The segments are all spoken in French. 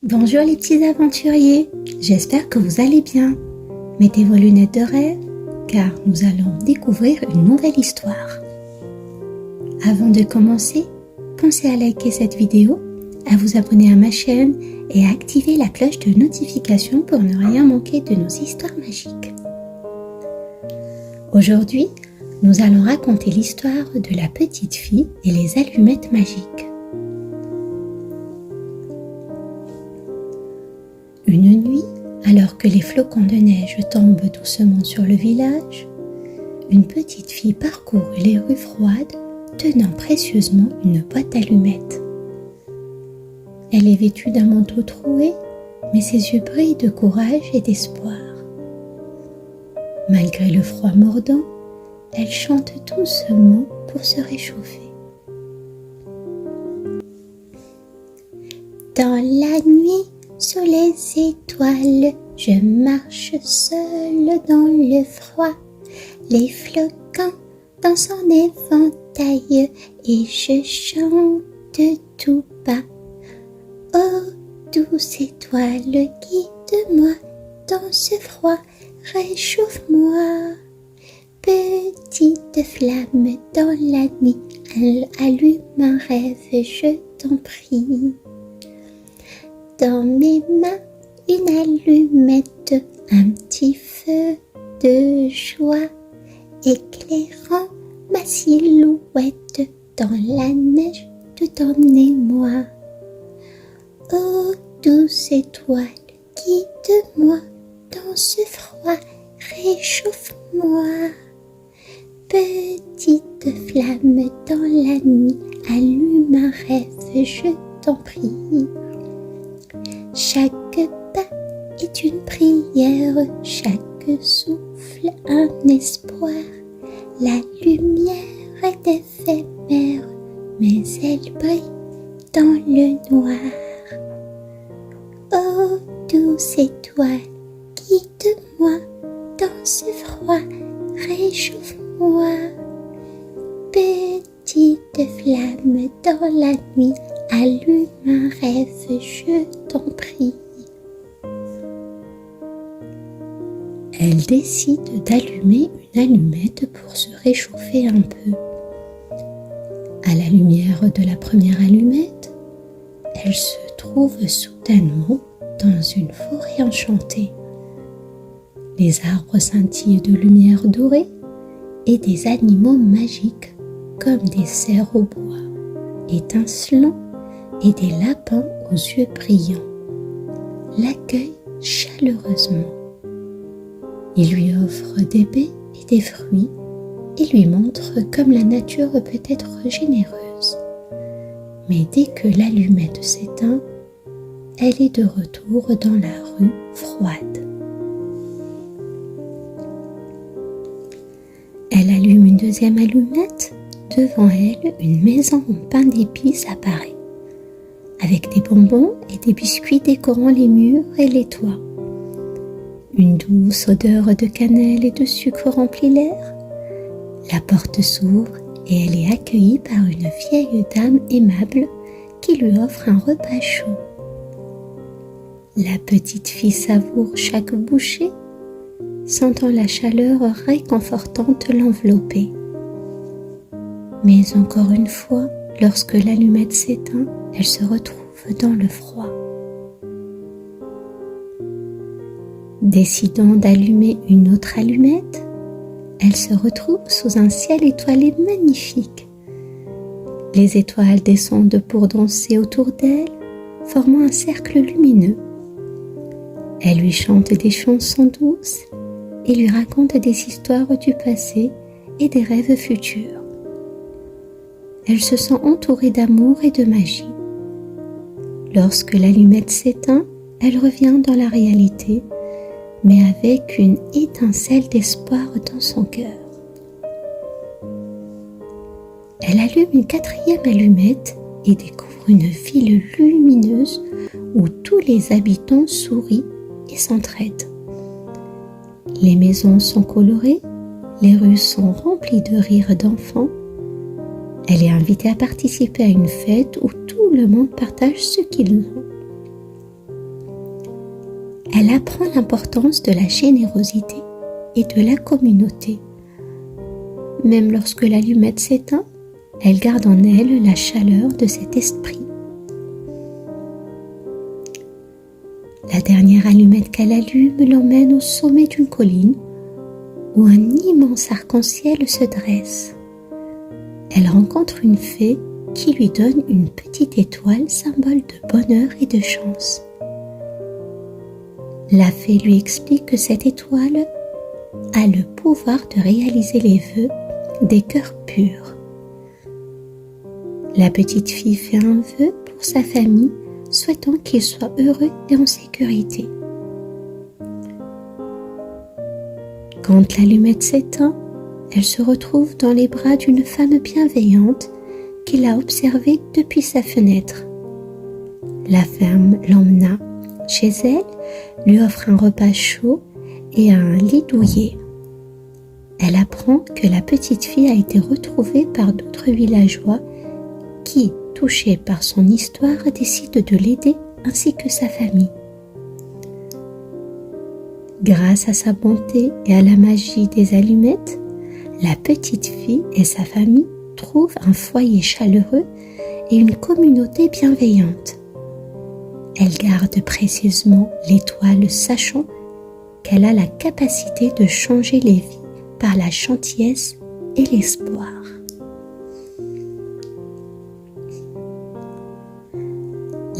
Bonjour les petits aventuriers, j'espère que vous allez bien. Mettez vos lunettes de rêve car nous allons découvrir une nouvelle histoire. Avant de commencer, pensez à liker cette vidéo, à vous abonner à ma chaîne et à activer la cloche de notification pour ne rien manquer de nos histoires magiques. Aujourd'hui, nous allons raconter l'histoire de la petite fille et les allumettes magiques. Une nuit, alors que les flocons de neige tombent doucement sur le village, une petite fille parcourut les rues froides, tenant précieusement une boîte d'allumettes. Elle est vêtue d'un manteau troué, mais ses yeux brillent de courage et d'espoir. Malgré le froid mordant, elle chante doucement pour se réchauffer. Dans la nuit, sous les étoiles, je marche seule dans le froid. Les flocons dansent en éventail et je chante tout bas. Oh, douce étoile, guide-moi dans ce froid, réchauffe-moi. Petite flamme dans la nuit, allume un rêve, je t'en prie. Dans mes mains, une allumette, un petit feu de joie, éclairant ma silhouette dans la neige, tout emmenez-moi. Oh, douce étoile, guide-moi dans ce froid, réchauffe-moi. Petite flamme dans la nuit, allume un rêve, je t'en prie. Chaque pas est une prière, chaque souffle un espoir. La lumière est éphémère, mais elle brille dans le noir. Oh, douce étoile, guide-moi dans ce froid, réchauffe-moi. Petite flamme dans la nuit, allume un rêve, je t'en prie. Elle décide d'allumer une allumette pour se réchauffer un peu. À la lumière de la première allumette, elle se trouve soudainement dans une forêt enchantée. Les arbres scintillent de lumière dorée et des animaux magiques comme des cerfs au bois étincelants et des lapins aux yeux brillants l'accueillent chaleureusement. Il lui offre des baies et des fruits et lui montre comme la nature peut être généreuse. Mais dès que l'allumette s'éteint, elle est de retour dans la rue froide. Elle allume une deuxième allumette. Devant elle, une maison en pain d'épices apparaît, avec des bonbons et des biscuits décorant les murs et les toits. Une douce odeur de cannelle et de sucre remplit l'air. La porte s'ouvre et elle est accueillie par une vieille dame aimable qui lui offre un repas chaud. La petite fille savoure chaque bouchée, sentant la chaleur réconfortante l'envelopper. Mais encore une fois, lorsque l'allumette s'éteint, elle se retrouve dans le froid. Décidant d'allumer une autre allumette, elle se retrouve sous un ciel étoilé magnifique. Les étoiles descendent pour danser autour d'elle, formant un cercle lumineux. Elle lui chante des chansons douces et lui raconte des histoires du passé et des rêves futurs. Elle se sent entourée d'amour et de magie. Lorsque l'allumette s'éteint, elle revient dans la réalité, mais avec une étincelle d'espoir dans son cœur. Elle allume une quatrième allumette et découvre une ville lumineuse où tous les habitants sourient et s'entraident. Les maisons sont colorées, les rues sont remplies de rires d'enfants. Elle est invitée à participer à une fête où tout le monde partage ce qu'ils ont. elle apprend l'importance de la générosité et de la communauté. Même lorsque l'allumette s'éteint, elle garde en elle la chaleur de cet esprit. La dernière allumette qu'elle allume l'emmène au sommet d'une colline où un immense arc-en-ciel se dresse. Elle rencontre une fée qui lui donne une petite étoile, symbole de bonheur et de chance. La fée lui explique que cette étoile a le pouvoir de réaliser les vœux des cœurs purs. La petite fille fait un vœu pour sa famille, souhaitant qu'ils soient heureux et en sécurité. Quand l'allumette s'éteint, elle se retrouve dans les bras d'une femme bienveillante qui l'a observée depuis sa fenêtre. La femme l'emmena chez elle, lui offre un repas chaud et un lit douillet. Elle apprend que la petite fille a été retrouvée par d'autres villageois qui, touchés par son histoire, décident de l'aider ainsi que sa famille. Grâce à sa bonté et à la magie des allumettes, la petite fille et sa famille trouvent un foyer chaleureux et une communauté bienveillante. Elle garde précieusement l'étoile, sachant qu'elle a la capacité de changer les vies par la gentillesse et l'espoir.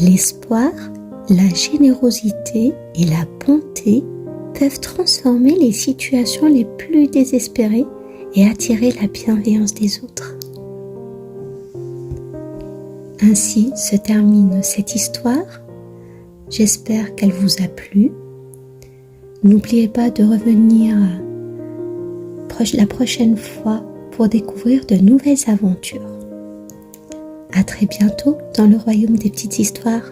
L'espoir, la générosité et la bonté peuvent transformer les situations les plus désespérées et attirer la bienveillance des autres. Ainsi se termine cette histoire. J'espère qu'elle vous a plu. N'oubliez pas de revenir la prochaine fois pour découvrir de nouvelles aventures. À très bientôt dans le royaume des petites histoires.